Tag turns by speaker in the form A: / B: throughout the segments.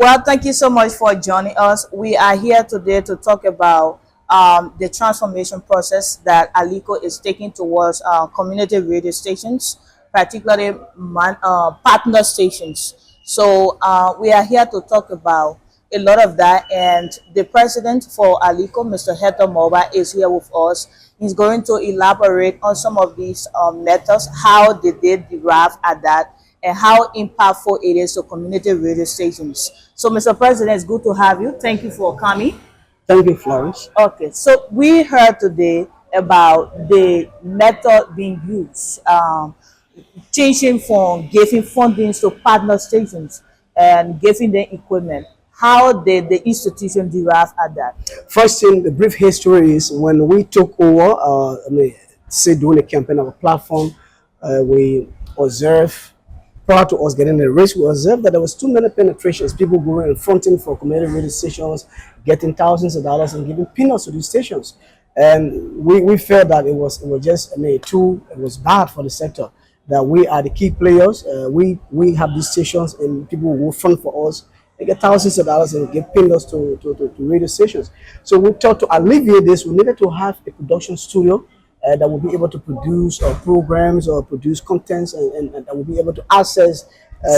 A: Well, thank you so much for joining us. We are here today to talk about the transformation process that ALICO is taking towards community radio stations, particularly partner stations. So we are here to talk about a lot of that. And the president for ALICO, Mr. Hectoe Mulbah, is here with us. He's going to elaborate on some of these methods, how did they derive at that, and how impactful it is to community radio stations. So, Mr. President, it's good to have you. Thank you for coming.
B: Thank you, Florence.
A: Okay, so we heard today about the method being used, changing from giving funding to partner stations and giving them equipment. How did the institution derive at that?
B: First thing, the brief history is when we took over, say during the campaign of a platform, we observed, prior to us getting the race, we observed that there was too many penetrations, people going and fronting for community radio stations, getting thousands of dollars and giving peanuts to these stations. And we felt that it was just it was bad for the sector, that we are the key players. We have these stations and people will front for us. They get thousands of dollars and give peanuts to radio stations. So we thought to alleviate this, we needed to have a production studio that will be able to produce programs or produce contents and that will be able to access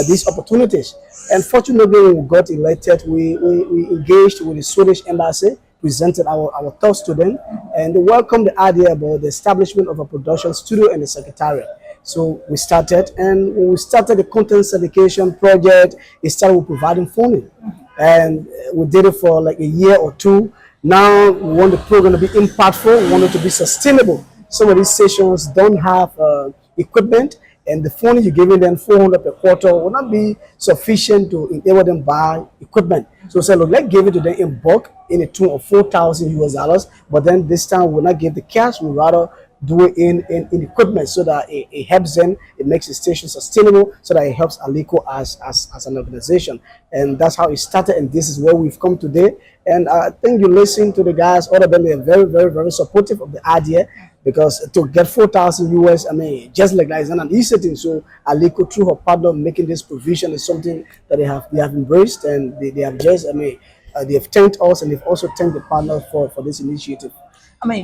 B: these opportunities. And fortunately, when we got elected, we engaged with the Swedish embassy, presented our thoughts to them, and they welcomed the idea about the establishment of a production studio and the secretariat. So we started, and when we started the content syndication project, it started with providing funding. And we did it for like a year or two. Now we want the program to be impactful, we want it to be sustainable. Some of these stations don't have equipment, and the funding you're giving them, 400 per quarter, will not be sufficient to enable them buy equipment. So we said, look, let's give it to them in bulk in a tune of 4,000 US dollars, but then this time we'll not give the cash, we'll rather do it in equipment so that it helps them, it makes the station sustainable, so that it helps ALICO as an organization. And that's how it started, and this is where we've come today. And I think you listen to the guys, all of them, they're very, very, very supportive of the idea, because to get 4,000 US, just like that is not an easy thing. So ALICO, through her partner, making this provision is something that they have embraced, and they have just, they have thanked us, and they've also thanked the partner for this initiative.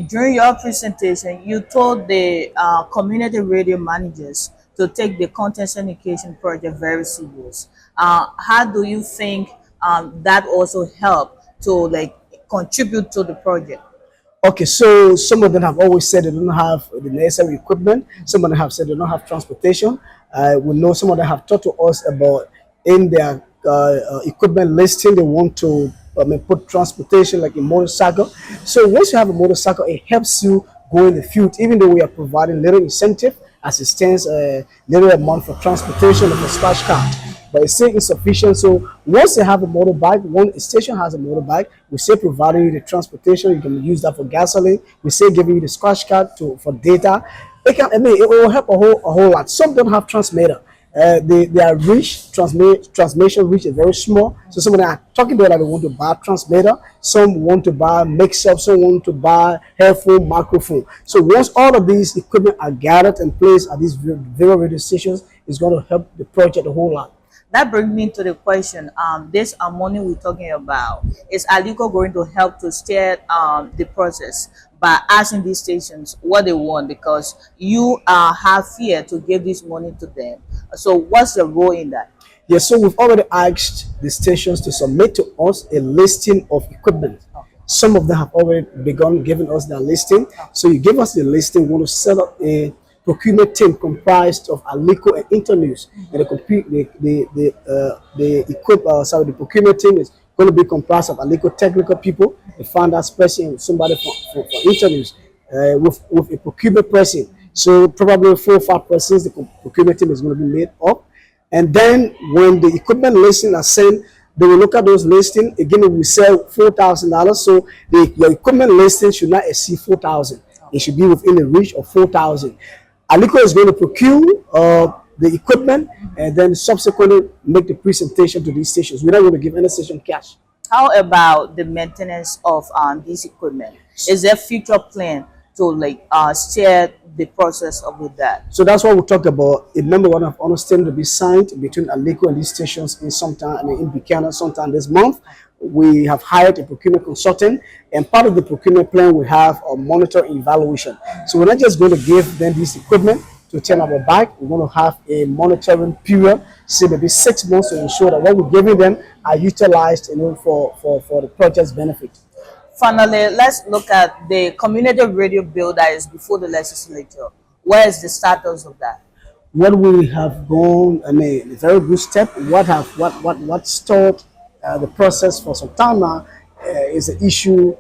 A: During your presentation, you told the community radio managers to take the content syndication project very serious. How do you think that also helped to contribute to the project?
B: Okay, so some of them have always said they don't have the necessary equipment. Some of them have said they don't have transportation. We know some of them have talked to us about in their equipment listing, they want to put transportation like a motorcycle. So once you have a motorcycle, it helps you go in the field, even though we are providing little incentive as it stands, little amount for transportation of a splash card, but it's still insufficient. So once they have a motorbike, one station has a motorbike, we say providing you the transportation, you can use that for gasoline, we say giving you the scratch card for data. It will help a whole lot. Some don't have transmitter. Their reach, transmission reach is very small. So some of them are talking about that they want to buy transmitter, some want to buy mix-up, some want to buy headphone, microphone. So once all of these equipment are gathered and placed at these video radio stations, it's going to help the project a whole lot.
A: That brings me to the question, this money we're talking about, is ALICO going to help to steer the process by asking these stations what they want, because you have fear to give this money to them? So what's the role in that?
B: Yes, so we've already asked the stations to submit to us a listing of equipment. Okay. Some of them have already begun giving us their listing. Okay. So you give us the listing, we want to set up a procurement team comprised of ALICO and Internews, and the procurement team is going to be comprised of ALICO technical people, a finance person, somebody for Internews, with a procurement person. So probably 4 or 5 persons, the procurement team is going to be made up. And then when the equipment listing are sent, they will look at those listings. Again, we sell $4,000. So your equipment listing should not exceed 4,000. It should be within the reach of 4,000. ALICO is going to procure the equipment and then subsequently make the presentation to these stations. We're not going to give any station cash.
A: How about the maintenance of this equipment? Is there a future plan to like steer the process of with that.
B: So that's what we talked about. A memorandum of understanding to be signed between ALICO and these stations in sometime, I mean, in Buchanan sometime this month. We have hired a procurement consultant, and part of the procurement plan we have a monitor evaluation. So we're not just going to give them this equipment to turn our back. We're going to have a monitoring period, say maybe 6 months, to ensure that what we're giving them are utilized, for the project's benefit.
A: Finally, let's look at the community radio bill that is before the legislature. Where is the status of that?
B: What we have gone, I mean, a very good step. What stalled the process for some time now is an issue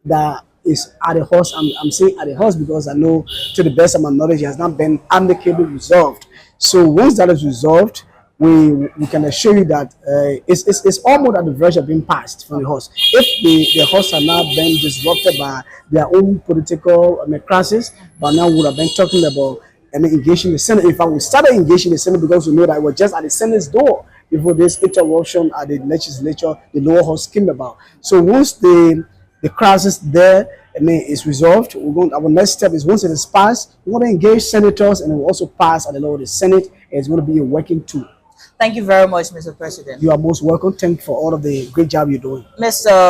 B: that is at the horse. I'm saying at the horse because I know, to the best of my knowledge, it has not been amicably resolved. So once that is resolved, we can assure you that it's almost at the verge of being passed from the horse. If the horse are now being disrupted by their own political crisis, but now we would have been talking about engaging the Senate. In fact, we started engaging the Senate because we know that we're just at the Senate's door before this interruption at the legislature, the lower house came about. So once the crisis there, is resolved, our next step is, once it is passed, we want to engage senators, and it will also pass at the lower the Senate, and it's going to be a working tool.
A: Thank you very much, Mr. President.
B: You are most welcome. Thank you for all of the great job you're doing.
A: Mr.